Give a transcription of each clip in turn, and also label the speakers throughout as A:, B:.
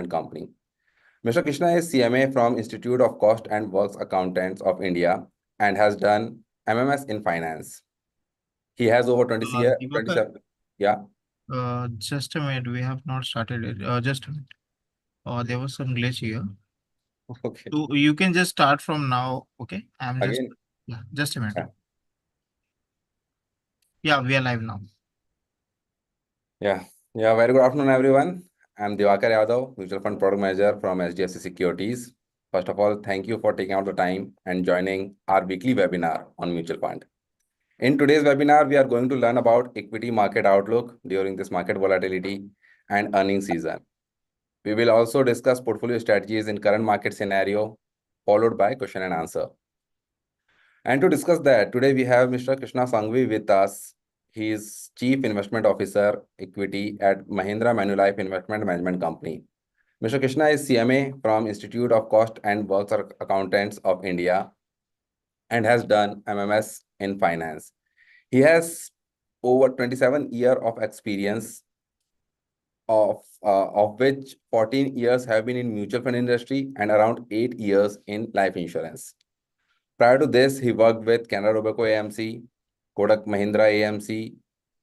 A: company. Mr. Krishna is CMA from Institute of Cost and Works Accountants of India and has done MMS in finance. He has over 27. Yeah.
B: Just a minute, we have not started it. Just a minute. There was some glitch here.
A: Okay.
B: So you can just start from now. Okay.
A: Again.
B: Yeah, just a minute. Yeah, we are live now.
A: Yeah. Very good afternoon, everyone. I'm Diwakar Yadav, Mutual Fund Product Manager from HDFC Securities. First of all, thank you for taking out the time and joining our weekly webinar on mutual fund. In today's webinar, we are going to learn about equity market outlook during this market volatility and earnings season. We will also discuss portfolio strategies in current market scenario, followed by question and answer. And to discuss that, today we have Mr. Krishna Sanghavi with us. He is Chief Investment Officer, Equity at Mahindra Manulife Investment Management Company. Mr. Krishna is CMA from Institute of Cost and Works Accountants of India and has done MMS in finance. He has over 27 years of experience, of which 14 years have been in mutual fund industry and around 8 years in life insurance. Prior to this, he worked with Canara Robeco AMC, Kotak Mahindra AMC,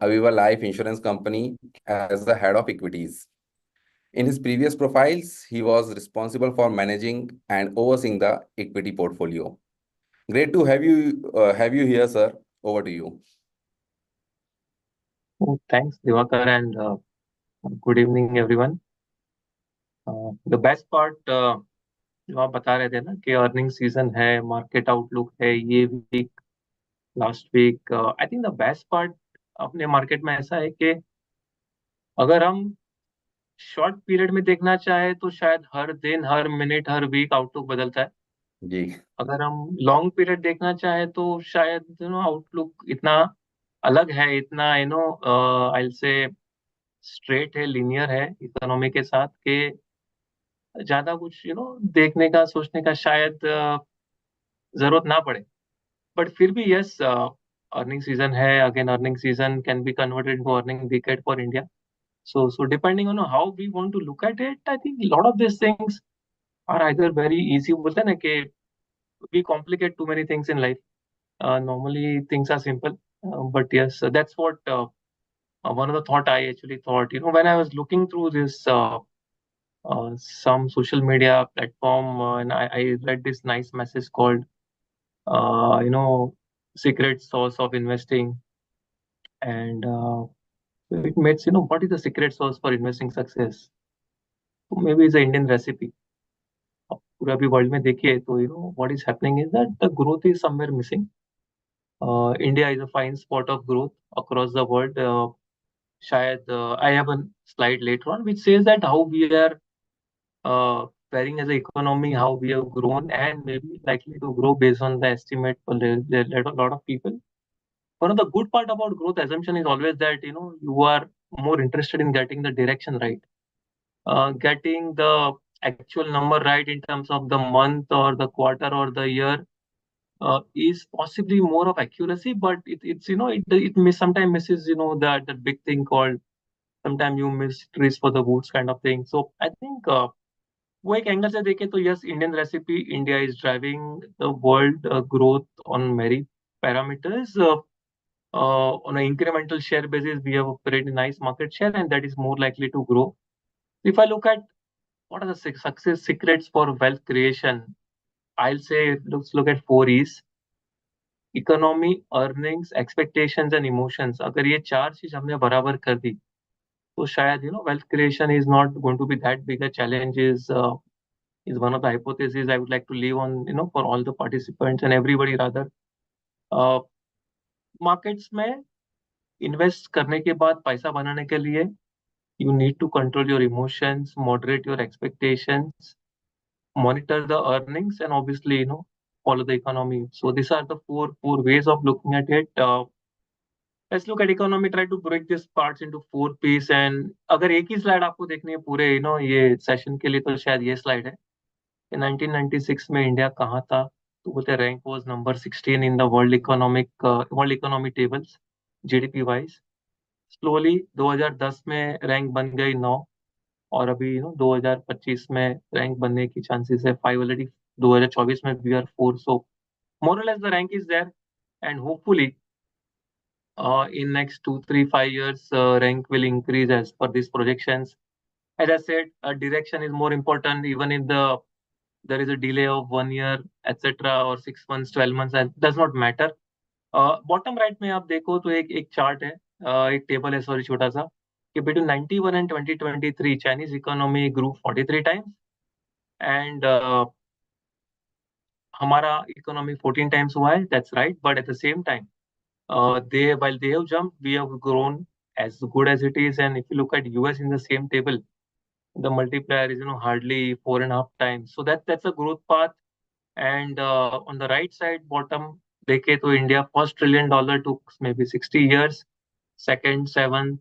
A: Aviva Life Insurance Company as the head of equities. In his previous profiles, he was responsible for managing and overseeing the equity portfolio. Great to have you here, sir. Over to you.
C: Thanks, Diwakar, and good evening, everyone. The best part, जो आप बता रहे थे ना कि earning season है, market outlook है, ये week, last week, I think the best part अपने मार्केट में ऐसा है कि अगर हम शॉर्ट पीरियड में देखना चाहे तो शायद हर दिन, हर मिनट, हर वीक आउटलुक बदलता है
A: जी।
C: अगर हम लॉन्ग पीरियड देखना चाहे तो शायद आउटलुक इतना अलग है, इतना आई से स्ट्रेट है, लीनियर है इकोनॉमी के साथ कि ज्यादा कुछ देखने का, सोचने का शायद जरूरत ना पड़े. बट फिर भी यस, अर्निंग सीजन है. Again earning season can be converted into earning decade for India. So depending on how we want to look at it, I think a lot of these things are either very easy. बोलते हैं ना कि we complicate too many things in life. Normally things are simple, but yes, that's what one of the thought I actually thought. When I was looking through this some social media platform, and I read this nice message called, secret sauce of investing, and it makes what is the secret sauce for investing success. So maybe it's an Indian recipe. पूरा भी world में देखिए तो what is happening is that the growth is somewhere missing. India is a fine spot of growth across the world. शायद I have a slide later on which says that how we are faring as an economy, how we have grown and maybe likely to grow based on the estimate for a lot of people. One of the good part about growth assumption is always that you are more interested in getting the direction right, getting the actual number right in terms of the month or the quarter or the year is possibly more of accuracy, but it sometimes misses that big thing called sometimes you miss trees for the woods kind of thing. So I think वो एक angle से देखें तो yes, Indian recipe, India is driving the world growth on many parameters. On an incremental share basis, we have a pretty nice market share, and that is more likely to grow. If I look at what are the success secrets for wealth creation, I'll say let's look at 4 E's: economy, earnings, expectations, and emotions. अगर ये 4 चीज हमने बराबर कर दी तो शायद wealth creation is not going to be that big a challenge. Is one of the hypotheses I would like to leave on for all the participants and everybody rather. Markets में invest करने के बाद पैसा बनाने के लिए you need to control your emotions, moderate your expectations, monitor the earnings, and obviously follow the economy. So these are the four ways of looking at it. Let's look at economy. Try to break this parts into 4 pieces. And अगर एक ही slide आपको देखनी है पूरे ये session के लिए तो शायद ये slide है. In 1996 में इंडिया कहाँ था तो बोलते rank was number 16 in the world economy tables GDP wise. Slowly 2010 में रैंक बन गई 9 और अभी 2025 में रैंक बनने की चांसेस है 5 ऑलरेडी. 2024 में we are 4. So more or less the rank is there, and hopefully in next 2, 3, 5 years rank will increase as per these projections. As I said, direction is more important. Even if there is a delay of 1 year, etc., or 6 months, 12 months, that does not matter. Bottom right में आप देखो तो एक chart है, एक table है, sorry, छोटा सा, कि between 91 and 2023 Chinese economy grew 43 times and हमारा इकोनॉमी 14 टाइम्स हुआ है. That's right, but at the same time while they have jumped, we have grown as good as it is. And if you look at US in the same table, the multiplier is hardly 4.5 times. So that's a growth path. And on the right side bottom देखे तो India first $1 trillion took maybe 60 years, second 7,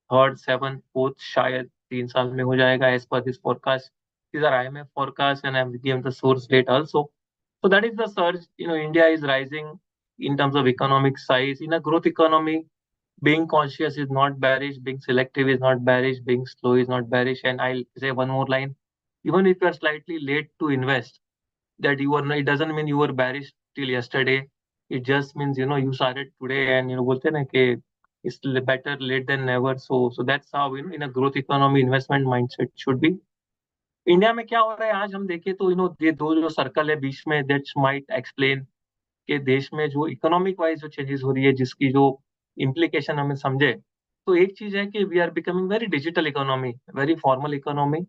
C: third 7, fourth शायद 3 साल में हो जाएगा as per this forecast. These are IMF forecasts and I've given the source date also. So that is the surge. India is rising in terms of economic size. In a growth economy, being cautious is not bearish, being selective is not bearish, being slow is not bearish. And I'll say one more line. Even if you are slightly late to invest, that you are not, it doesn't mean you were bearish till yesterday. It just means you started today, and बोलते हैं ना कि it's better late than never. So that's how in a growth economy investment mindset should be. India में क्या हो रहा है आज हम देखें तो ये दो जो सर्कल है बीच में, दैट्स माइट एक्सप्लेन कि देश में जो इकोनॉमिक वाइज जो चेंजेस हो रही है, जिसकी जो इम्प्लीकेशन हमें समझे. तो एक चीज है कि we are becoming very digital economy, very formal economy.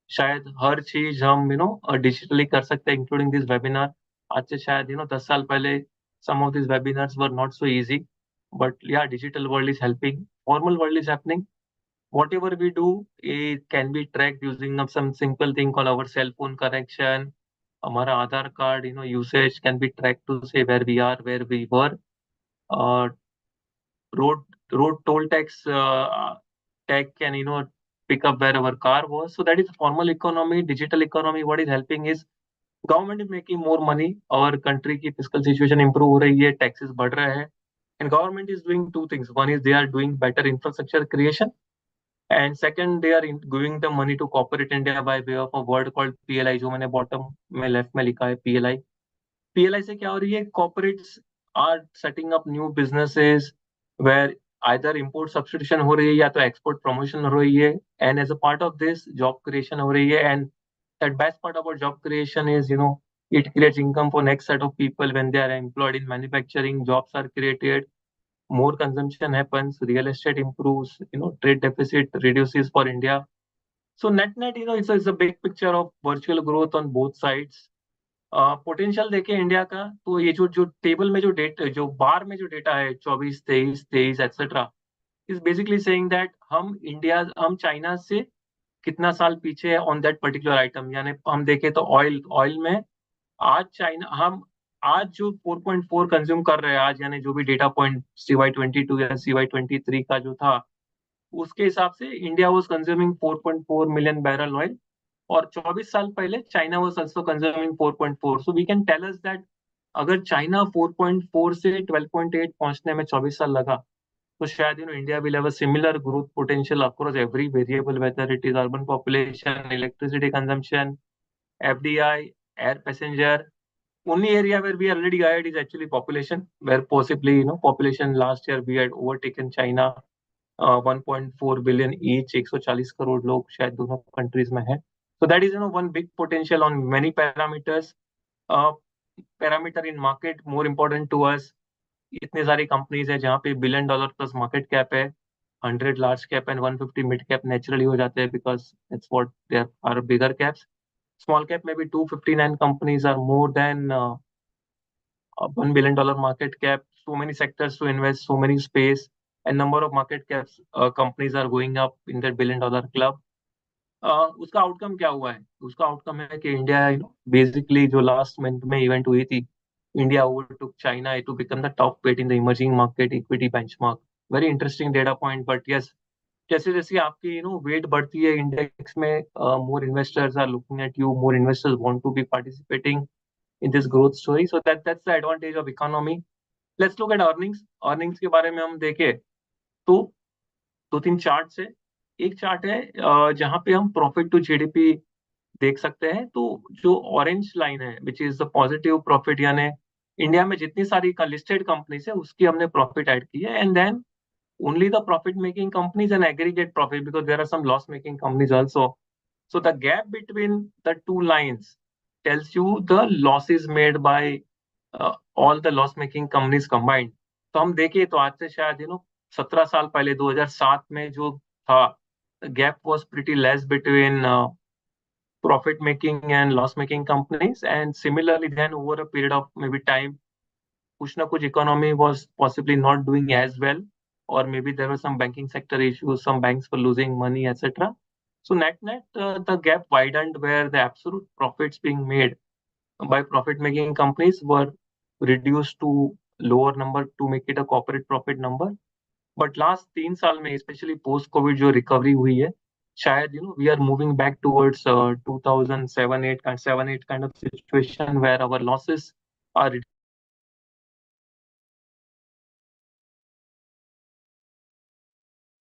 C: शायद हर चीज हम डिजिटली कर सकते हैं, इंक्लूडिंग दिस वेबिनार. आज से शायद 10 साल पहले some of these webinars were not so easy, but yeah, digital world is helping, formal world is happening. Whatever we do, it can be tracked using some simple thing called our cell phone connection. हमारा आधार card usage can be tracked to say where we are, where we were. uh, road toll tax tag can pick up where our car was. So that is formal economy. Digital economy, what is helping is government is making more money. Our country की fiscal situation improve हो रही है, taxes बढ़ रहे हैं, and government is doing two things. One is they are doing better infrastructure creation, and second they are giving the money to corporate India by way of a word called PLI, जो मैंने bottom में left में लिखा है PLI. PLI से क्या हो रही है? Corporates are setting up new businesses where either import substitution हो रही है या तो export promotion हो रही है, and as a part of this job creation हो रही है. And that best part about job creation is it creates income for next set of people. When they are employed in manufacturing, jobs are created, more consumption happens, real estate improves, trade deficit reduces for India. So net it's a big picture of virtual growth on both sides. Potential देखे India का, तो ये जो table में जो data, जो बार में जो डेटा है 24, 23 etcetera, is basically saying that हम चाइना से कितना साल पीछे है ऑन दैट पर्टिकुलर आइटम. यानी हम देखें तो ऑयल में हम आज जो 4.4 कंज्यूम कर रहे हैं आज, यानी जो भी डेटा पॉइंट CY22 या CY23 का जो था, उसके हिसाब से India was consuming 4.4 million barrel oil, और 24 साल पहले China was also consuming 4.4. So we can tell us that अगर चाइना 4.4 से 12.8 पहुंचने में 24 साल लगा, तो शायद India will have a similar growth potential across every variable, whether it is urban population, electricity consumption, FDI, air passenger. Only area where we are already guided is actually population, where possibly population last year we had overtaken China. 1.4 billion each, 140 crore लोग शायद दोनों countries में है. So that is one big potential on many parameters. Parameter in market more important to us. इतने सारी companies है जहाँ पे $1 billion प्लस मार्केट कैप है, 100 large cap and 150 mid cap naturally हो जाते हैं, because that's what there are bigger caps. Small cap में भी 259 companies are more than $1 billion market cap. So many sectors to invest, so many space, and number of market caps companies are going up in that $1 billion club. उसका outcome क्या हुआ है? उसका outcome है कि India basically जो last month में event हुई थी, India overtook China to become the top pet in the emerging market equity benchmark. Very interesting data point. But yes, जैसे जैसे आपकी वेट बढ़ती है इंडेक्स में, more investors are looking at you, more investors want to be participating in this growth story. So that's the advantage of economy. Let's look at earnings. Earnings के बारे में हम देखें तो 2-3 चार्ट्स है. एक चार्ट है जहाँ पे हम प्रॉफिट टू जीडीपी देख सकते हैं। तो जो ऑरेंज लाइन है which is the positive profit, यानी इंडिया में जितनी सारी लिस्टेड कंपनीज है उसकी हमने प्रॉफिट ऐड की है, and then only the profit making companies and aggregate profit, because there are some loss making companies also. So the gap between the two lines tells you the losses made by all the loss making companies combined. तो हम देखें तो आज से शायद 17 साल पहले 2007 में जो था, gap was pretty less between profit making and loss making companies, and similarly then over a period of maybe time कुछ ना कुछ economy was possibly not doing as well, or maybe there were some banking sector issues, some banks were losing money, etc. So net the gap widened where the absolute profits being made by profit making companies were reduced to lower number to make it a corporate profit number. But last 3 साल में especially post covid जो recovery हुई है, शायद we are moving back towards 2007-8 kind of situation where our losses are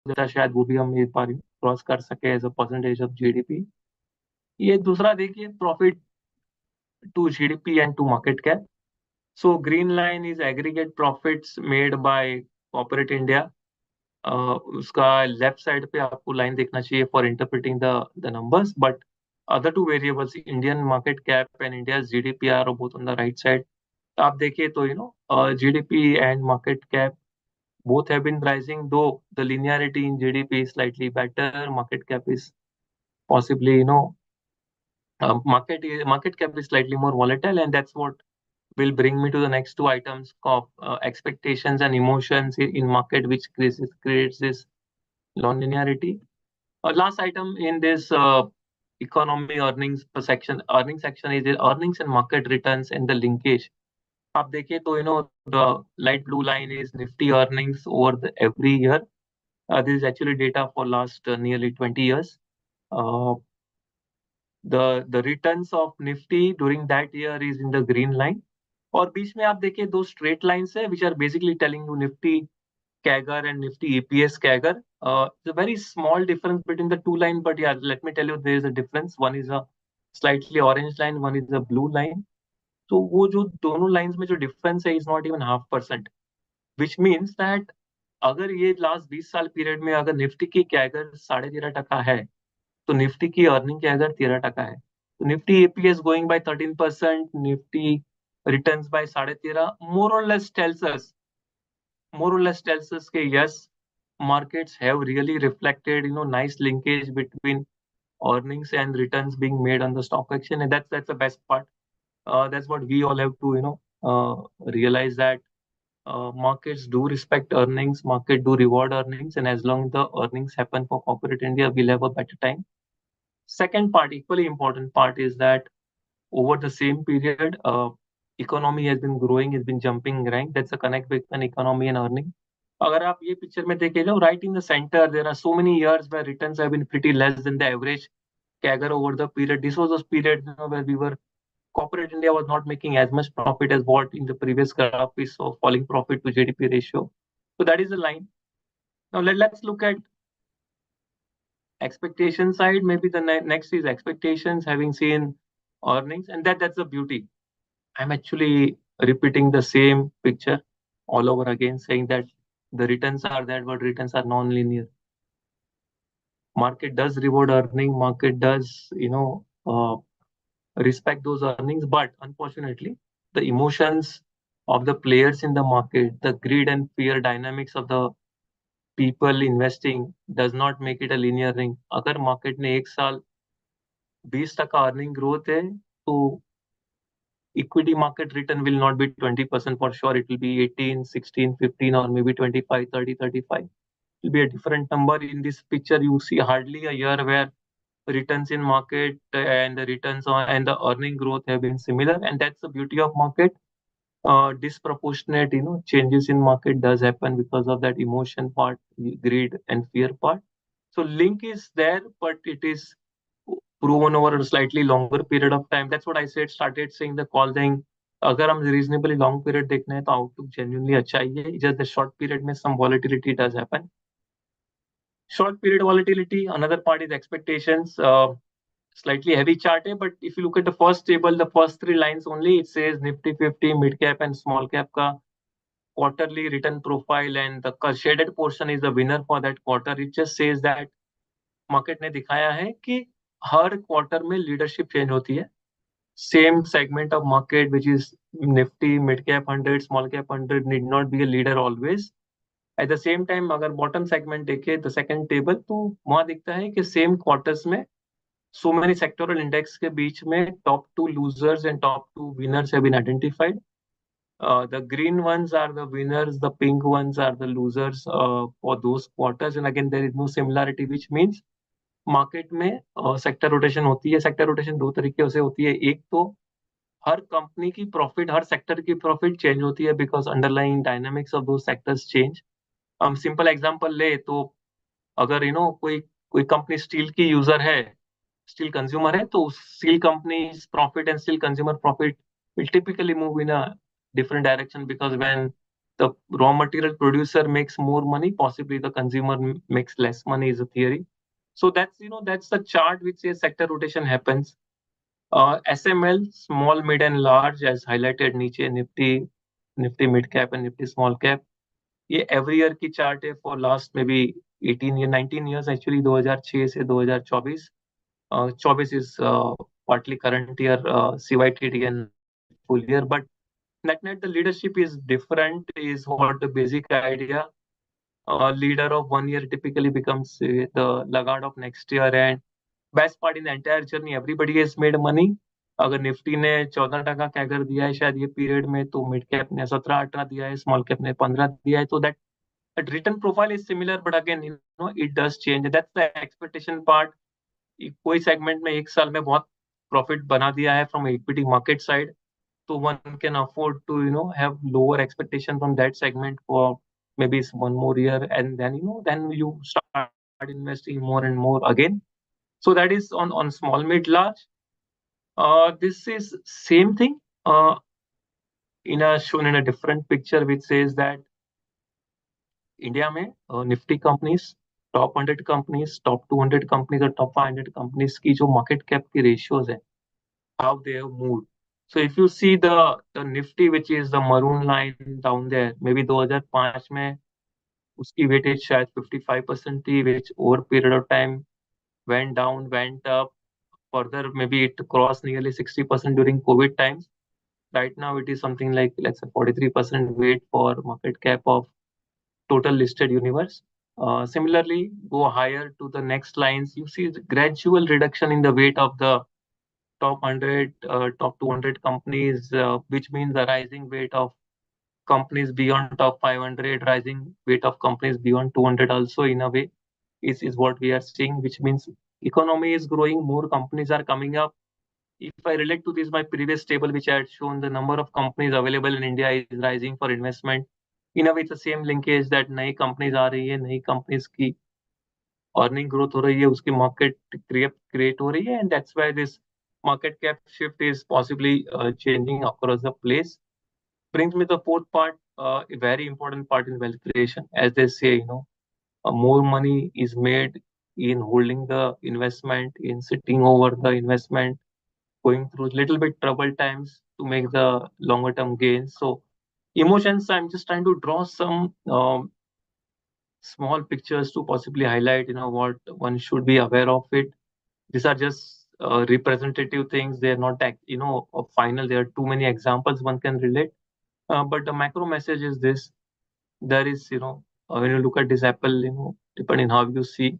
C: शायद वो भी हम एक बार क्रॉस कर सके as a percentage of GDP. ये दूसरा देखिए profit to GDP and to market cap. So green line is aggregate profits made by corporate India. उसका लेफ्ट साइड पे आपको लाइन देखना चाहिए for interpreting the numbers, but other two variables Indian market cap and India GDP are both on the right side. आप देखिए तो GDP and market cap both have been rising, though the linearity in GDP is slightly better. Market cap is possibly, market cap is slightly more volatile, and that's what will bring me to the next two items of expectations and emotions in market, which creates this non-linearity. Last item in this economy earnings section is the earnings and market returns and the linkage. आप देखिए तो the light blue line is Nifty earnings over every year. This is actually data for last nearly 20 years. The returns of Nifty during that year is in the green line. और बीच में आप देखिए दो straight lines है which are basically telling you Nifty CAGR and Nifty EPS CAGR. It's a very small difference between the two lines, but yeah, let me tell you there is a difference. One is a slightly orange line, one is a blue line. तो वो जो दोनों lines में जो difference है is not even 0.5%, which means that अगर ये last 20 साल पीरियड में अगर निफ्टी की कैगर 13.5% है, तो निफ्टी की अर्निंग कैगर 13% है। तो Nifty EPS going by 13%, Nifty returns by 13.5%, more or less tells us के yes, markets have really reflected nice linkage between earnings and returns being made on the stock exchange, and that's the best part. That's what we all have to realize, that markets do respect earnings, market do reward earnings, and as long as the earnings happen for corporate India, we'll have a better time. Second part, equally important part, is that over the same period, economy has been growing, has been jumping rank. That's a connect between economy and earning. अगर आप ये picture में देखे जाओ, right in the center, there are so many years where returns have been pretty less than the average CAGR over the period. This was a period where corporate India was not making as much profit as what in the previous graph we saw falling profit to GDP ratio. So that is the line. Now let's look at expectation side. Maybe the next is expectations, having seen earnings, and that's the beauty. I'm actually repeating the same picture all over again, saying that the returns are there, but returns are non-linear. Market does reward earning, market does, respect those earnings, but unfortunately, the emotions of the players in the market, the greed and fear dynamics of the people investing does not make it a linear ring. अगर market ने एक साल 20% earning growth है, तो equity market return will not be 20% for sure. It will be 18, 16, 15, or maybe 25, 30, 35. It will be a different number. In this picture, you see hardly a year where returns in market and the returns on and the earning growth have been similar, and that's the beauty of market. Disproportionate changes in market does happen because of that emotion part, greed and fear part. So link is there, but it is proven over a slightly longer period of time. That's what I started saying the call thing. अगर हम reasonably long period देखना है तो outlook genuinely अच्छा ही है. Just the short period में some volatility does happen. Short period volatility, another part is expectations. Slightly heavy chart, but if you look at the first table, the first 3 lines only, it says Nifty 50, mid cap and small cap ka quarterly return profile, and the shaded portion is the winner for that quarter. It just says that market ने दिखाया है कि हर quarter में leadership change होती है. Same segment of market, which is Nifty, mid cap 100, small cap 100, need not be a leader always. At the same time, अगर bottom segment देखे the second table, तो वहां दिखता है कि same quarters में so many sectoral index के बीच में top 2 losers and top 2 winners have been identified. The green ones are the winners, the pink ones are the losers for those quarters. And again, there is no similarity, which means market में sector rotation होती है. Sector rotation 2 तरीके से होती है. एक तो हर company की प्रॉफिट, हर सेक्टर की प्रॉफिट चेंज होती है बिकॉज अंडरलाइंग डायनामिक्स ऑफ दो सेक्टर्स चेंज. हम सिंपल एग्जांपल ले तो अगर कोई कंपनी स्टील की यूजर है, स्टील कंज्यूमर है, तो steel company profit and steel consumer profit will typically move in a different direction because when the raw material producer makes more money, possibly the consumer makes less money is a theory. So that's the chart which says sector rotation happens. SML, small, mid and large, as highlighted नीचे, Nifty mid cap and Nifty small cap. ये every year की chart है for last maybe 19 years actually, 2006 से 2024. 24 is partly current year, CYTD and full year, but net the leadership is different is what the basic idea. Leader of 1 year typically becomes the laggard of next year, and best part in the entire journey, everybody has made money. अगर Nifty ने 14% CAGR दिया है शायद ये period में, तो mid cap ने 17-18 दिया है, स्मॉल कैप ने 15 दिया है. तो that return profile is similar, but again it does change. That's the expectation part. कोई सेगमेंट में एक साल में बहुत प्रॉफिट बना दिया है फ्रॉम इक्विटी मार्केट साइड, तो one can afford to have lower expectation from that segment for maybe 1 more year, and then you start investing more and more again. So that is on small, mid, large. This is same thing shown in a different picture, which says that India में Nifty companies, top 100 companies, top 200 companies और top 500 companies की जो market cap की ratios है, how they have moved. So if you see the Nifty, which is the maroon line down there, maybe 2005 में उसकी weightage शायद 55% थी, which over period of time went down, went up. Further, maybe it crossed nearly 60% during COVID times. Right now, it is something like, let's say, 43% weight for market cap of total listed universe. Similarly, go higher to the next lines, you see the gradual reduction in the weight of the top 100, top 200 companies, which means the rising weight of companies beyond top 500, rising weight of companies beyond 200 also in a way is what we are seeing, which means economy is growing, more companies are coming up. If I relate to this, my previous table, which I had shown, the number of companies available in India is rising for investment. In a way, it's the same linkage that नई companies आ रही है, नई companies की earning growth हो रही है, उसकी market create हो रही है, and that's why this market cap shift is possibly changing across the place. Brings me to the fourth part, a very important part in wealth creation. As they say, more money is made in holding the investment, in sitting over the investment, going through little bit troubled times to make the longer term gains. So emotions, I'm just trying to draw some small pictures to possibly highlight, what one should be aware of it. These are just representative things. They're not, final. There are too many examples one can relate. But the macro message is this: there is, when you look at this apple, depending how you see,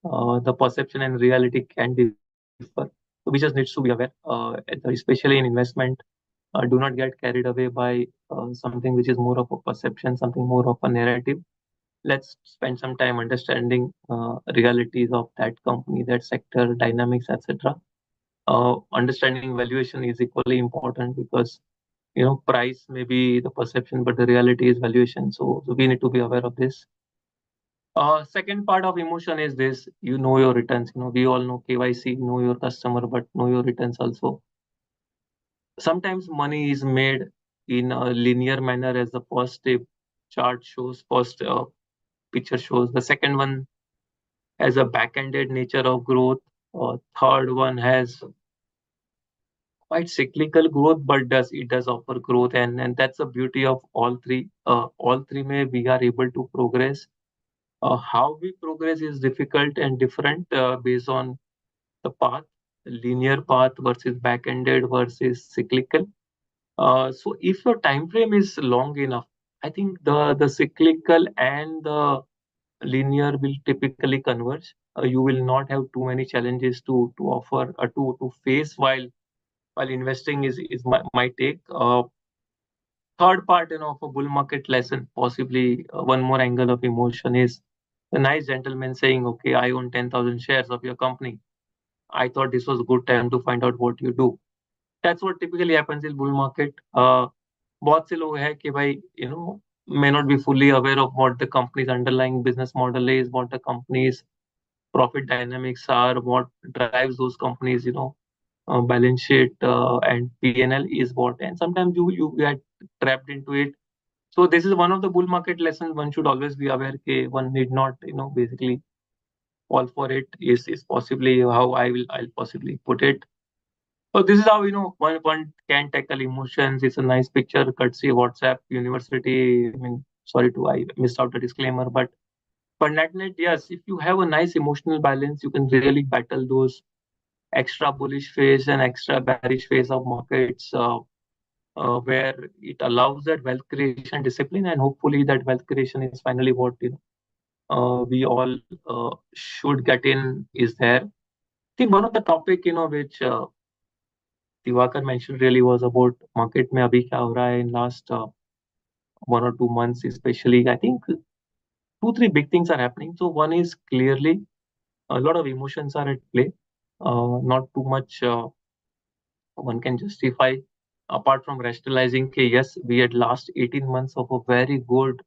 C: the perception and reality can differ. So we just need to be aware, especially in investment. Do not get carried away by something which is more of a perception, something more of a narrative. Let's spend some time understanding realities of that company, that sector, dynamics, etc. Understanding valuation is equally important because price may be the perception, but the reality is valuation. So we need to be aware of this. Second part of emotion is this: know your returns. We all know KYC, know your customer, but know your returns also. Sometimes money is made in a linear manner, as the first chart shows, first picture shows. The second one has a back-ended nature of growth. Third one has quite cyclical growth, but does offer growth, and that's the beauty of all three. All three may we are able to progress. How we progress is difficult and different based on the path, linear path versus back-ended versus cyclical. So if your time frame is long enough, I think the cyclical and the linear will typically converge. You will not have too many challenges to offer to face while investing is my take. Third part, of a bull market lesson, possibly one more angle of emotion is the nice gentleman saying, "Okay, I own 10,000 shares of your company. I thought this was a good time to find out what you do." That's what typically happens in bull market. बहुत से लोग हैं कि भाई may not be fully aware of what the company's underlying business model is, what the company's profit dynamics are, what drives those companies, balance sheet and P&L is what, and sometimes you get trapped into it. So this is one of the bull market lessons one should always be aware that one need not basically fall for it. Is possibly how I'll possibly put it. So this is how one can tackle emotions. It's a nice picture, courtesy WhatsApp University. I mean, sorry to I missed out the disclaimer, but net yes, if you have a nice emotional balance, you can really battle those extra bullish phase and extra bearish phase of markets, where it allows that wealth creation discipline, and hopefully that wealth creation is finally what we all should get in is there. I think one of the topic which Diwakar mentioned really was about market में अभी क्या हो रहा है in last 1 or 2 months especially. I think 2 3 big things are happening. So one is clearly a lot of emotions are at play. Not too much one can justify apart from rationalizing okay, yes, we had last 18 months of a very good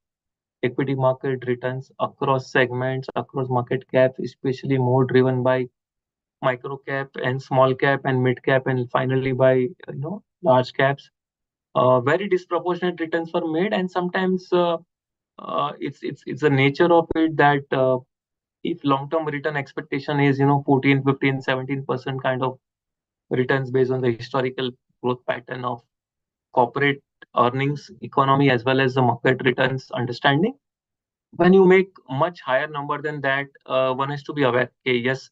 C: equity market returns across segments, across market caps, especially more driven by micro cap and small cap and mid cap, and finally by large caps. Very disproportionate returns were made, and sometimes it's the nature of it that if long-term return expectation is 14, 15, 17% kind of returns based on the historical growth pattern of corporate earnings, economy, as well as the market returns understanding. When you make much higher number than that, one has to be aware, okay, yes,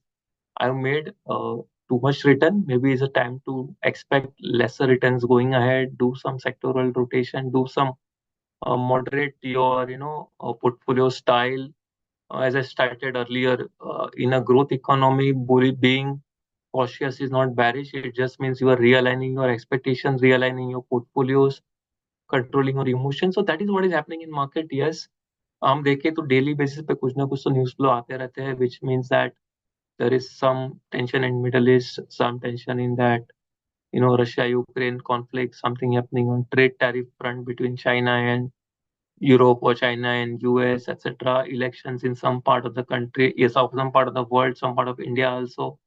C: I've made too much return. Maybe it's a time to expect lesser returns going ahead, do some sectoral rotation, do some moderate your portfolio style. As I stated earlier, in a growth economy, being cautious is not bearish. It just means you are realigning your expectations, realigning your portfolios, controlling your emotions. So that is what is happening in market. Yes, हम देखें तो daily basis पे कुछ ना कुछ तो news flow आते रहते हैं, which means that there is some tension in Middle East, some tension in that Russia-Ukraine conflict, something happening on trade tariff front between China and Europe or China and US, etc. Elections in some part of the country, yes, of some part of the world, some part of India also.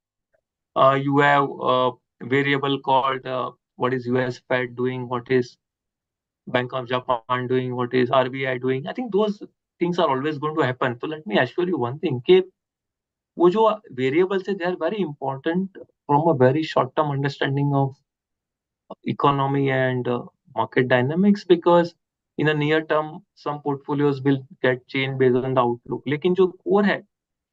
C: You have a variable called what is US Fed doing, what is Bank of Japan doing, what is RBI doing. I think those things are always going to happen. So let me assure you one thing, कि वो जो variables है, they are very important from a very short term understanding of economy and market dynamics, because in a near term some portfolios will get changed based on the outlook. लेकिन जो core है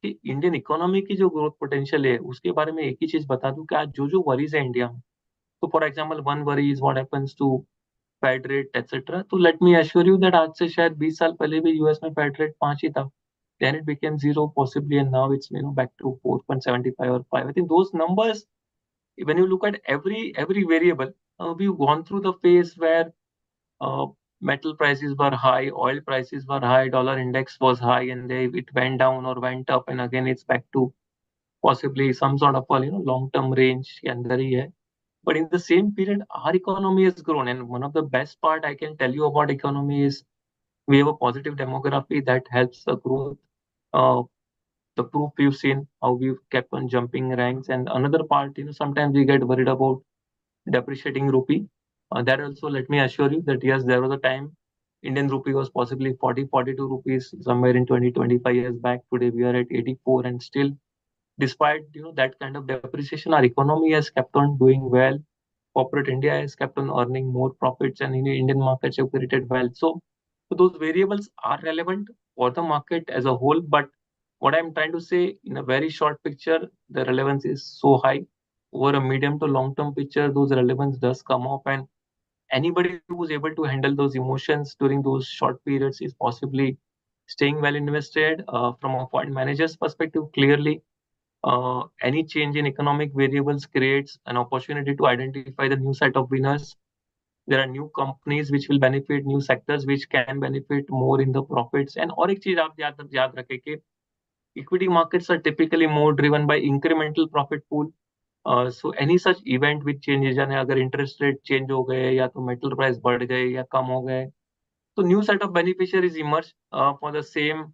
C: कि Indian economy की जो growth potential है उसके बारे में एक ही चीज बता दूं कि आज जो वरीज है इंडिया में, तो for example one worry is what happens to Fed rate etcetera. तो let me assure you that आज से शायद 20 साल पहले भी यूएस में फेड रेट 5 ही था. Then it became 0 possibly, and now it's back to 4.75 or 5. I think those numbers, when you look at every variable, we've gone through the phase where uh, metal prices were high, oil prices were high, dollar index was high, and it went down or went up, and again it's back to possibly some sort of a long-term range के अंदर ही है. But in the same period, our economy has grown, and one of the best part I can tell you about economy is we have a positive demography that helps the growth. Uh, the proof you've seen how we've kept on jumping ranks, and another part, sometimes we get worried about depreciating rupee. That also, let me assure you that yes, there was a time Indian rupee was possibly 40, 42 rupees somewhere in 20, 25 years back. Today we are at 84, and still, despite that kind of depreciation, our economy has kept on doing well. Corporate India has kept on earning more profits, and Indian markets have created wealth. So those variables are relevant for the market as a whole. But what I'm trying to say, in a very short picture, the relevance is so high. Over a medium to long term picture, those relevance does come up, and anybody who's able to handle those emotions during those short periods is possibly staying well invested. From a fund manager's perspective, clearly, any change in economic variables creates an opportunity to identify the new set of winners. There are new companies which will benefit, new sectors which can benefit more in the profits. And और एक चीज आप याद रखें कि equity markets are typically more driven by incremental profit pool. So any such event which changes, यानी अगर interest rate change हो गए या तो metal price बढ़ गए या कम हो गए, so new set of beneficiaries emerge for the same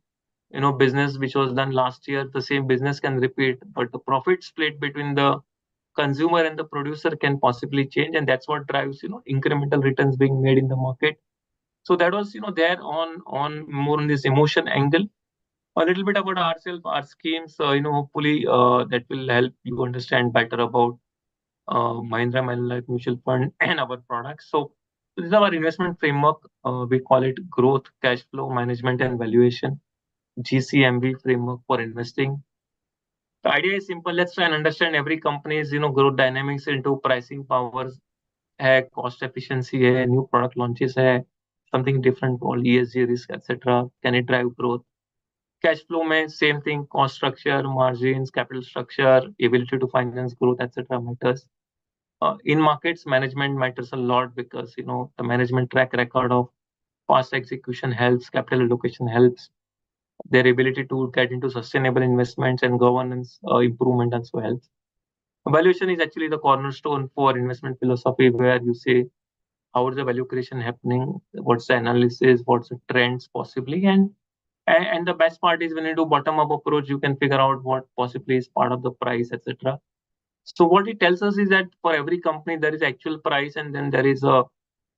C: business which was done last year. The same business can repeat, but the profit split between the consumer and the producer can possibly change, and that's what drives incremental returns being made in the market. So that was there on more on this emotion angle. A little bit about ourselves, our schemes. Hopefully that will help you understand better about Mahindra Manulife Mutual Fund and our products. So this is our investment framework. We call it Growth, Cash Flow Management and Valuation, GCMV framework for investing. The idea is simple. Let's try and understand every company's growth dynamics into pricing powers, है, cost efficiency है, new product launches है, something different called ESG risk, etc. Can it drive growth? Cash flow में same thing, cost structure, margins, capital structure, ability to finance growth, etc. matters. In markets, management matters a lot because the management track record of fast execution helps, capital allocation helps, their ability to get into sustainable investments and governance improvement also helps. Valuation is actually the cornerstone for investment philosophy, where you say how is the value creation happening, what's the analysis, what's the trends possibly, and the best part is when you do bottom up approach, you can figure out what possibly is part of the price, etc. So what it tells us is that for every company there is actual price, and then there is a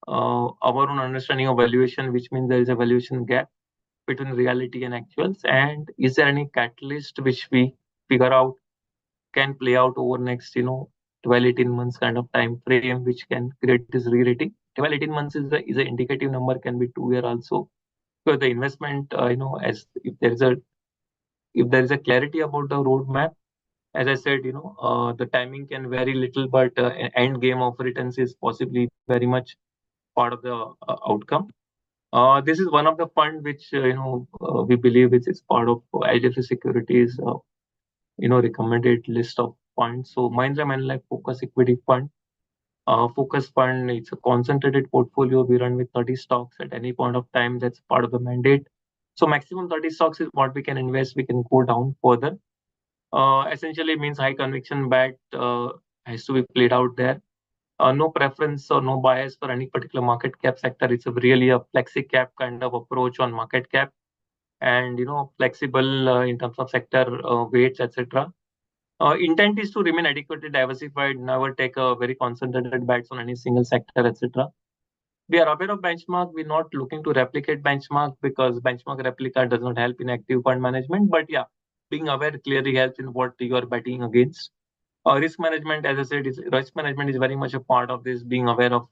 C: our own understanding of valuation, which means there is a valuation gap between reality and actuals. And is there any catalyst which we figure out can play out over next 12 18 months kind of time frame, which can create this re-rating. 12 18 months is a indicative number, can be 2 year also. So the investment, as if there is a clarity about the roadmap, as I said, the timing can vary little, but end game of returns is possibly very much part of the outcome. This is one of the fund which we believe is part of HDFC Securities recommended list of funds. So Mahindra Manulife Focus Equity Fund. Focus fund, it's a concentrated portfolio. We run with 30 stocks at any point of time. That's part of the mandate. So maximum 30 stocks is what we can invest. We can go down further. Essentially means high conviction bet has to be played out there. No preference or no bias for any particular market cap sector. It's really a flexi cap kind of approach on market cap, and flexible in terms of sector weights, etc. Intent is to remain adequately diversified, never take a very concentrated bets on any single sector, etc. We are aware of benchmark. We're not looking to replicate benchmark because benchmark replica does not help in active fund management. But yeah, being aware clearly helps in what you are betting against. Risk management, as I said, risk management is very much a part of this, being aware of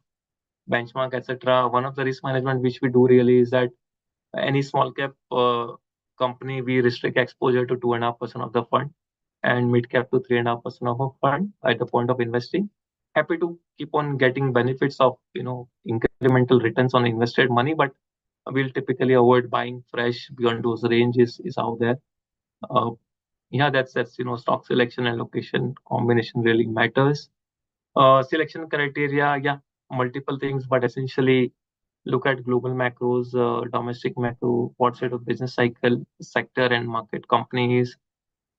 C: benchmark, etc. One of the risk management which we do really is that any small cap company, we restrict exposure to 2.5% of the fund, and mid cap to 3.5% of a fund at the point of investing. Happy to keep on getting benefits of incremental returns on invested money, but we'll typically avoid buying fresh beyond those ranges is out there. Yeah, that's stock selection and location combination really matters. Selection criteria, yeah, multiple things, but essentially look at global macros, domestic macro, what sort of business cycle, sector and market companies,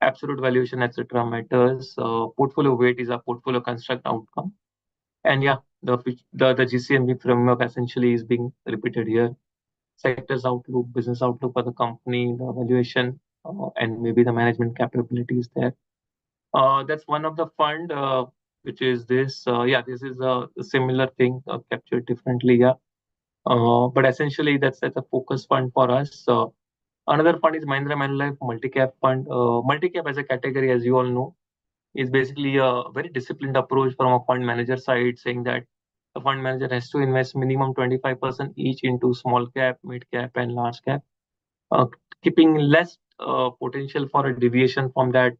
C: absolute valuation, etc. matters. Portfolio weight is a portfolio construct outcome. And yeah, the GCMB framework essentially is being repeated here. Sectors outlook, business outlook for the company, the valuation, and maybe the management capabilities there. That's one of the fund, which is this. Yeah, this is a similar thing captured differently. Yeah. But essentially, that's a focus fund for us. Another fund is Mahindra Manulife Multicap Fund. Multicap as a category, as you all know, is basically a very disciplined approach from a fund manager side, saying that the fund manager has to invest minimum 25% each into small cap, mid cap, and large cap, uh, keeping less potential for a deviation from that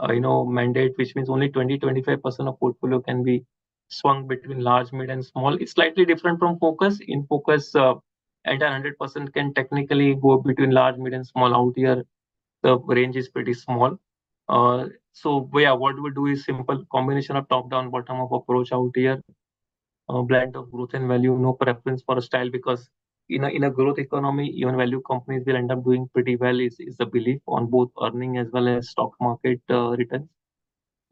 C: mandate, which means only 20-25% of portfolio can be swung between large, mid, and small. It's slightly different from focus. In focus, entire 100% can technically go between large, mid, and small. Out here, the range is pretty small. So yeah, what we do is simple combination of top down, bottom up approach out here. Blend of growth and value, no preference for a style, because in a growth economy, even value companies will end up doing pretty well. Is the belief on both earning as well as stock market returns.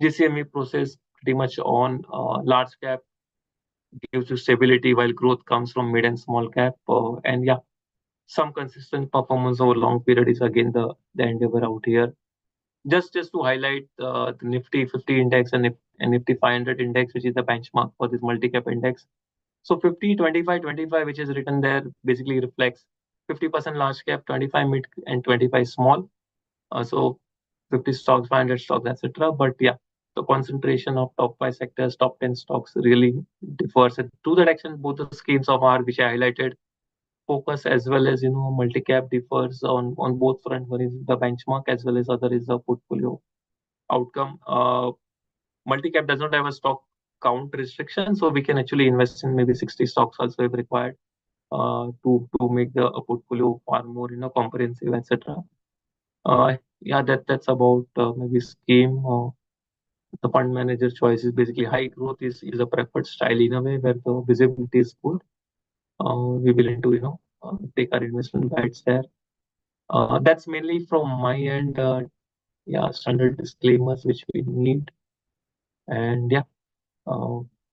C: GCME process pretty much on large cap gives you stability, while growth comes from mid and small cap. And yeah, some consistent performance over long period is again the endeavor out here. Just to highlight the Nifty 50 index and Nifty 500 index, which is the benchmark for this multi-cap index. So 50, 25, 25, which is written there, basically reflects 50% large cap, 25 mid, and 25 small. So 50 stocks, 500 stocks, etc. But yeah, the concentration of top 5 sectors, top 10 stocks really differs. And to that extent, both the schemes of R, which I highlighted, focus as well as multi-cap differs on both front. One is the benchmark as well as other is the portfolio outcome. Multi-cap does not have a stock count restriction, so we can actually invest in maybe 60 stocks also if required to make the portfolio far more comprehensive, etc. Yeah, that's about maybe scheme. The fund manager choice is basically high growth is a preferred style in a way where the visibility is good. We're willing to take our investment bets there. That's mainly from my end. Yeah, standard disclaimers which we need. And yeah,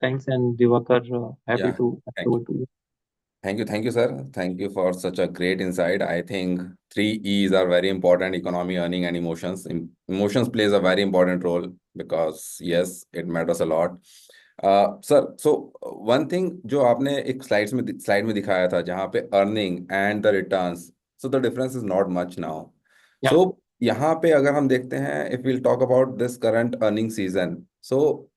C: thanks, and Divakar, happy
A: Yeah,
C: to hand
A: thank
C: over
A: you.
C: to you.
A: Thank you, sir. Thank you for such a great insight. I think three E's are very important: economy, earning, and emotions. Emotions plays a very important role because yes, it matters a lot. Sir, so one thing जो आपने एक slide में दिखाया था जहाँ पे earning and the returns, so the difference is not much now.
C: Yeah.
A: So यहाँ पे अगर हम देखते हैं, if we'll talk about this current earning season, so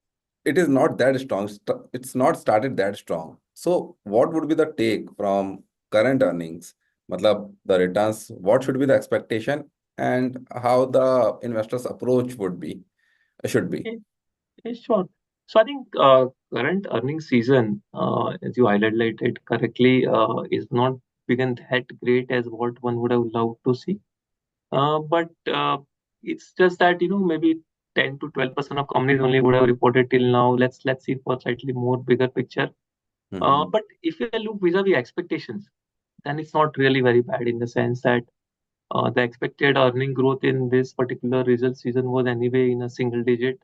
A: it is not that strong. It's not started that strong. So what would be the take from current earnings? Matlab, the returns, what should be the expectation and how the investors approach should be?
C: Yeah, sure. So I think current earnings season, as you highlighted correctly, is not begun that great as what one would have loved to see. But it's just that maybe 10 to 12% of companies only would have reported till now. Let's see for slightly more bigger picture. But if you look vis-a-vis expectations, then it's not really very bad in the sense that the expected earning growth in this particular result season was anyway in a single digit,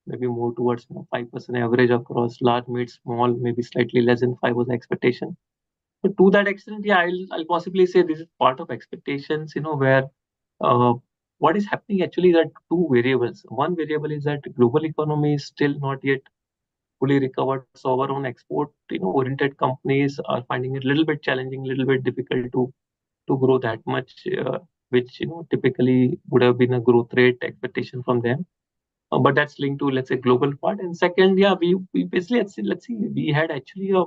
C: maybe more towards 5% average across large, mid, small, maybe slightly less than 5 was the expectation. So to that extent, yeah, I'll possibly say this is part of expectations, where uh, what is happening actually that two variables. One variable is that global economy is still not yet fully recovered. So our own export, oriented companies are finding it a little bit challenging, a little bit difficult to grow that much, which typically would have been a growth rate expectation from them. But that's linked to, let's say, global part. And second, yeah, we basically let's see, we had actually a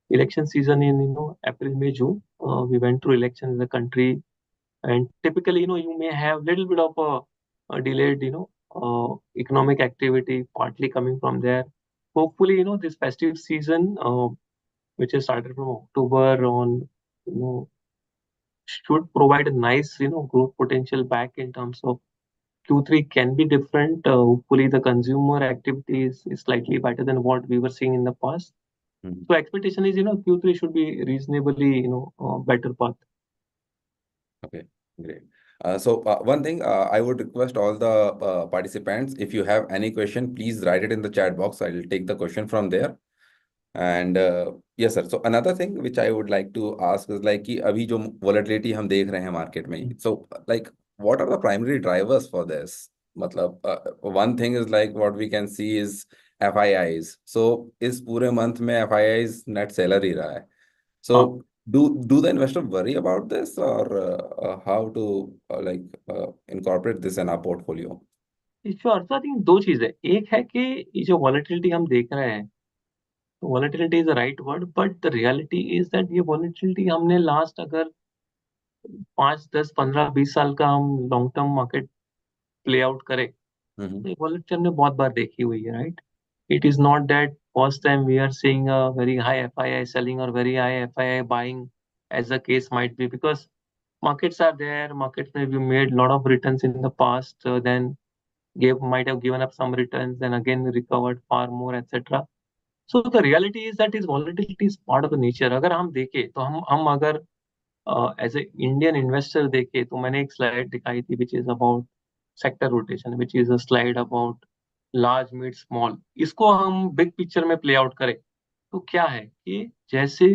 C: election season in April, May, June. We went through elections in the country, and typically you may have little bit of a delayed economic activity partly coming from there. Hopefully this festive season, which has started from October on, you know should provide a nice growth potential back in terms of Q3 can be different. Hopefully, the consumer activity is slightly better than what we were seeing in the past. So expectation is, Q3 should be reasonably, better path.
A: Okay, great. So one thing I would request all the participants, if you have any question, please write it in the chat box. I will take the question from there. And yes, sir. So another thing which I would like to ask is like कि अभी जो volatility हम देख रहे हैं market में, so like what are the primary drivers for this? मतलब one thing is like what we can see is FIIs. So इस पूरे month में FIIs net seller ही रहा है. So do the investor worry about this, or how to incorporate this in our portfolio?
C: Sure. तो I think दो चीज है, एक है कि ये जो वॉलेटिलिटी हम देख रहे हैं, volatility is the right word, but the reality is that ये वॉलेटिलिटी हमने लास्ट अगर 5, 10, 15, 20 साल का हम long term market play out करें, तो ये वॉलेटिलिटी हमने बहुत बार देखी हुई है, right? It is not that first time we are seeing a very high FII selling और very high FII buying, as the case might be, because markets are there, markets may be made lot of returns in the past, then might have given up some returns, then again recovered far more, etc. So the reality is that is volatility is part of the nature. अगर हम देखें तो हम अगर as a Indian investor देखें, तो मैंने एक स्लाइड दिखाई थी which is about sector rotation, which is a slide about large mid small. इसको हम बिग पिक्चर में प्ले आउट करें तो क्या है कि जैसे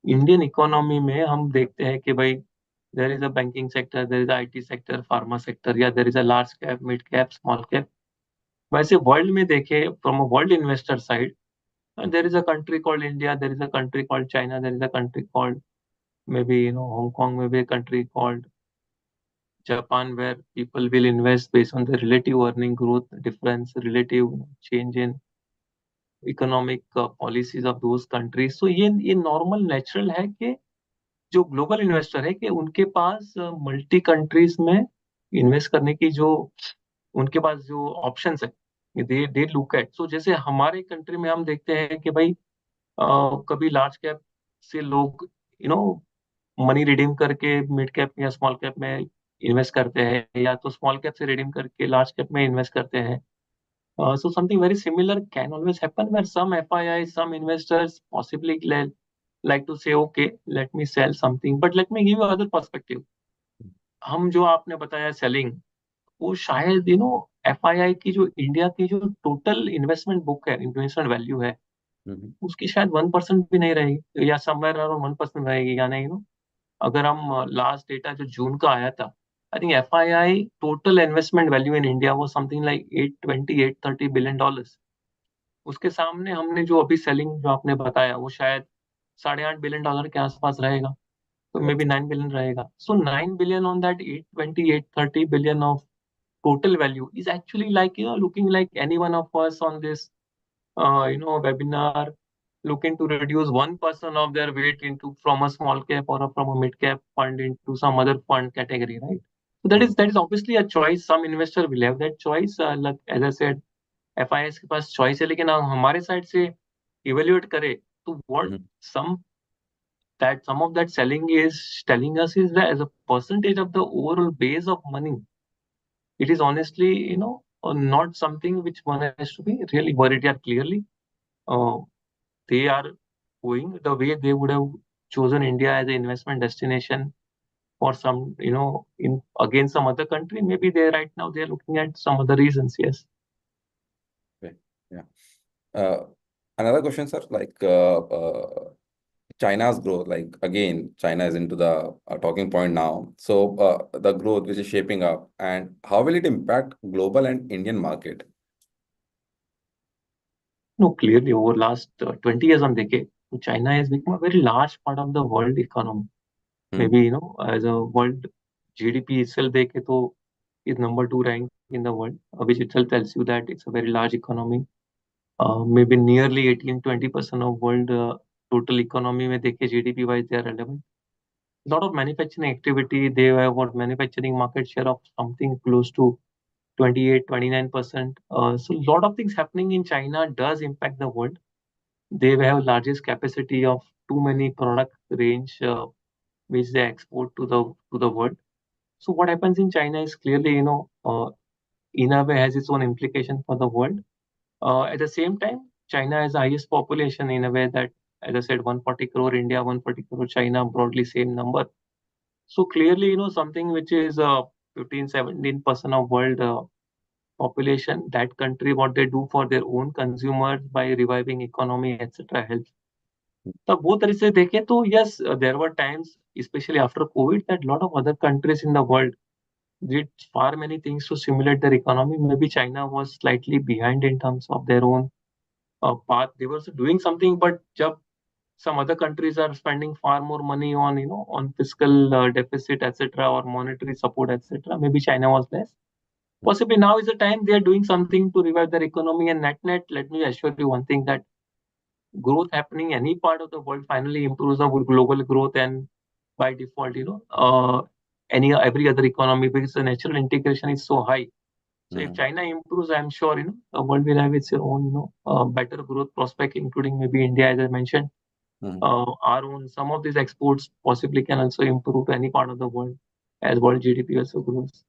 C: इंडियन इकोनॉमी में हम देखते हैं कि भाई there is a banking sector, there is a IT sector, pharma sector, या there is a large cap, mid cap, small cap। वैसे वर्ल्ड में देखें from a world investor side, there is a country called India, there is a country called China, there is a country called maybe Hong Kong, maybe a country called Japan, where people will invest based on the relative earning growth difference, relative change in economic policies of those countries। So ये normal natural है कि जो global investor है कि उनके पास multi countries में invest करने की जो उनके पास जो ऑप्शंस है, दे लुक एट। सो जैसे हमारे कंट्री में हम देखते हैं कि भाई कभी लार्ज कैप से लोग मनी रिडीम करके मिड कैप या स्मॉल कैप में इन्वेस्ट करते हैं, या तो स्मॉल कैप से रिडीम करके लार्ज कैप में इन्वेस्ट करते हैं। So something very similar can always happen where some FII, some investors possibly like to say, okay, let me sell something, but let me give you other perspective। हम जो आपने बताया selling, वो शायद FII की जो इंडिया की जो टोटल इन्वेस्टमेंट बुक है, इन्वेस्टमेंट वैल्यू है, उसकी शायद 1% भी नहीं रहेगी, या समवेयर अराउंड 1% रहेगी, या नहीं। अगर हम लास्ट डेटा जो जून का आया था, I think FII total investment value in India वो समथिंग लाइक 820-830 बिलियन डॉलर्स। उसके सामने हमने जो अभी सेलिंग जो आपने बताया वो शायद $8.5 बिलियन के आसपास रहेगा, तो मे बी 9 बिलियन रहेगा। सो 9 billion on that 820-830 billion of total value is actually like looking like any one of us on this webinar looking to reduce 1% of their weight into from a small cap or from a mid cap fund into some other fund category, right? So that is obviously a choice. Some investor will have that choice, like as I said, FIS के पास choice है, लेकिन हमारे side से evaluate करें तो what some of that selling is telling us is that as a percentage of the overall base of money, it is honestly not something which one has to be really worried at. Clearly they are going the way they would have chosen India as an investment destination for some in against some other country. Maybe they right now they are looking at some other reasons. Yes.
A: Okay. Yeah. Another question, sir, China's growth, like again, China is into the talking point now. So the growth which is shaping up, and how will it impact global and Indian market?
C: No, clearly over last 20 years on decade, China has become a very large part of the world economy. Maybe as a world GDP itself देखे तो is number 2 rank in the world, which itself tells you that it's a very large economy. Maybe nearly 18-20% of world total economy में देखे GDP wise they are relevant. Lot of manufacturing activity, they have got manufacturing market share of something close to 28-29%. So a lot of things happening in China does impact the world. They have largest capacity of too many product range which they export to the world. So what happens in China is clearly in a way has its own implication for the world. At the same time, China has the highest population in a way that, as I said, 140 crore India, 140 crore China, broadly same number. So clearly, something which is 15-17% of world population, that country, what they do for their own consumers by reviving economy, etc. helps. So both तरह से देखें तो yes, there were times, especially after COVID, that a lot of other countries in the world did far many things to stimulate their economy. Maybe China was slightly behind in terms of their own path. They were doing something, but जब some other countries are spending far more money on, on fiscal deficit, etc., or monetary support, etc. Maybe China was less. Possibly now is the time they are doing something to revive their economy. And net, let me assure you one thing, that growth happening any part of the world finally improves our global growth, and by default, any every other economy, because the natural integration is so high. So if China improves, I'm sure the world will have its own better growth prospect, including maybe India, as I mentioned. Our own, some of these exports possibly can also improve to any part of the world as world GDP also grows.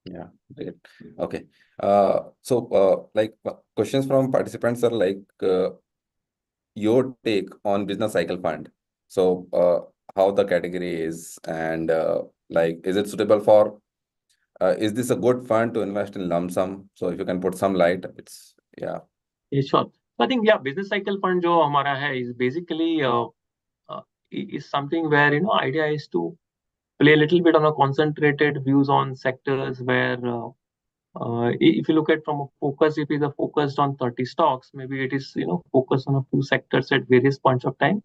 A: Yeah, great. Okay. Questions from participants are like your take on business cycle fund. So how the category is, and is it suitable for, is this a good fund to invest in lump sum? So if you can put some light, it's, yeah.
C: Yeah, sure. I think, yeah, business cycle fund jo hamara hai is basically is something where, idea is to play a little bit on a concentrated views on sectors where if you look at from a focus, if it is focused on 30 stocks, maybe it is focused on a few sectors at various points of time,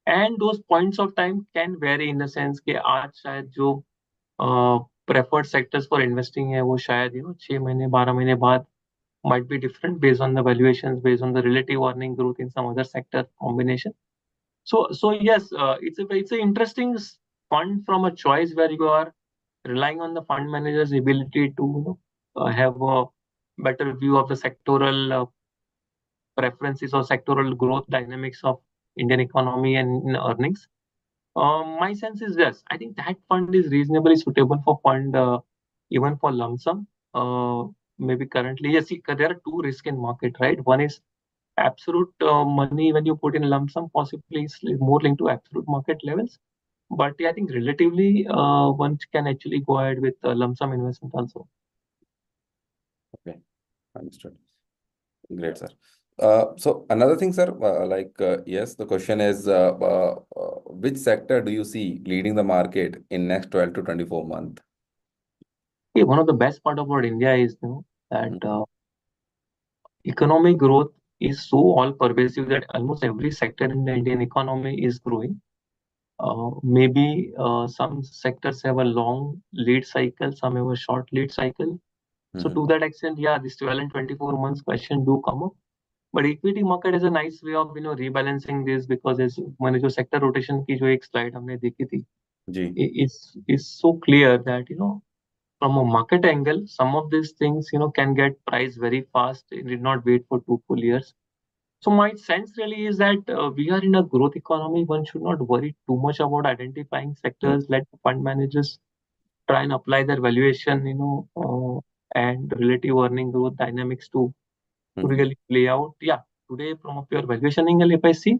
C: and those points of time can vary in the sense कि आज शायद जो preferred sectors for investing है वो शायद 6 महीने 12 महीने बाद might be different based on the valuations, based on the relative earning growth in some other sector combination. So yes, it's an interesting fund from a choice where you are relying on the fund manager's ability to have a better view of the sectoral preferences or sectoral growth dynamics of Indian economy and earnings. My sense is yes, I think that fund is reasonably suitable for fund even for lump sum. Maybe currently, yes, see, there are two risks in market, right? One is absolute money when you put in lump sum, possibly is more linked to absolute market levels. But yeah, I think relatively one can actually go ahead with lump sum investment also.
A: Okay, understood. Great, sir. So another thing, sir, yes, the question is, which sector do you see leading the market in next 12 to 24 months?
C: Okay, one of the best part about India is that economic growth is so all-pervasive that almost every sector in the Indian economy is growing. Maybe some sectors have a long lead cycle, some have a short lead cycle. So to that extent, yeah, this 12 and 24 months question do come up. But equity market is a nice way of rebalancing this, because as मैंने जो sector rotation की जो एक slide हमने देखी थी, is so clear that from a market angle, some of these things can get priced very fast. It did not wait for 2 full years. So my sense really is that we are in a growth economy. One should not worry too much about identifying sectors. Let fund managers try and apply their valuation, and relative earning growth dynamics to really play out. Yeah, today from a pure valuation angle, if I see,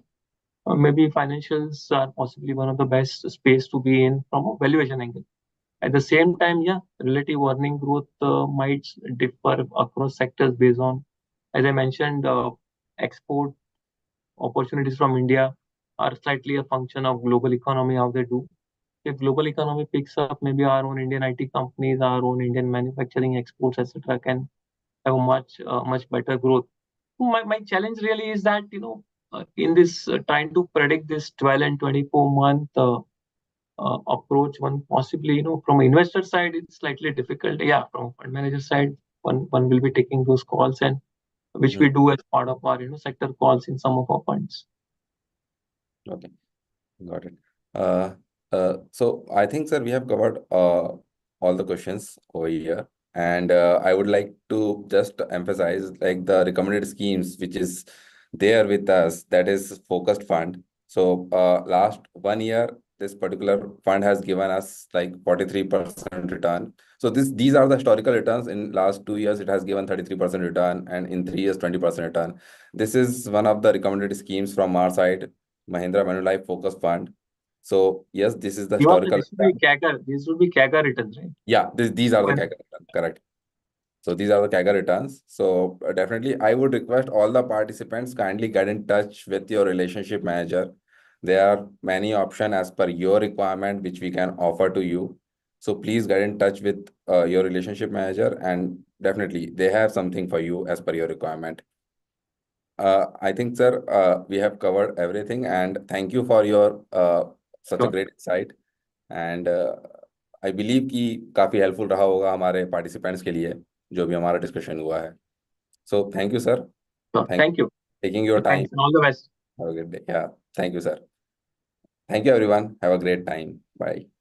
C: maybe financials are possibly one of the best space to be in from a valuation angle. At the same time, yeah, relative earning growth might differ across sectors based on, as I mentioned, export opportunities from India are slightly a function of global economy, how they do. If global economy picks up, maybe our own Indian IT companies, our own Indian manufacturing exports, etc., can have a much better growth. My challenge really is that in this trying to predict this 12 and 24 month approach, one possibly from an investor side it's slightly difficult. Yeah, from a fund manager side, one will be taking those calls, and which we do as part of our sector calls in some of our funds.
A: Okay, got it. So I think, sir, we have covered all the questions over here, and I would like to just emphasize like the recommended schemes which is there with us, that is focused fund. So last 1 year, this particular fund has given us like 43% return. So these are the historical returns. In last 2 years, it has given 33% return, and in 3 years, 20% return. This is one of the recommended schemes from our side, Mahindra Manulife Focus Fund. So yes, this is the historical.
C: This would be CAGR. These would be CAGR returns, right?
A: Yeah, these are the CAGR returns, correct. So these are the CAGR returns. So definitely, I would request all the participants kindly get in touch with your relationship manager. There are many options as per your requirement which we can offer to you. So please get in touch with your relationship manager, and definitely they have something for you as per your requirement. I think, sir, we have covered everything, and thank you for your such a
C: Sure.
A: great insight. And I believe कि काफी helpful रहा होगा हमारे participants के लिए जो भी हमारा डिस्कशन हुआ है. So thank you, sir.
C: Sure.
A: Thank
C: Thank you.
A: taking your time.
C: Thanks and all the best.
A: Have a good day. Yeah. Thank you, sir. Thank you, everyone. Have a great time. Bye.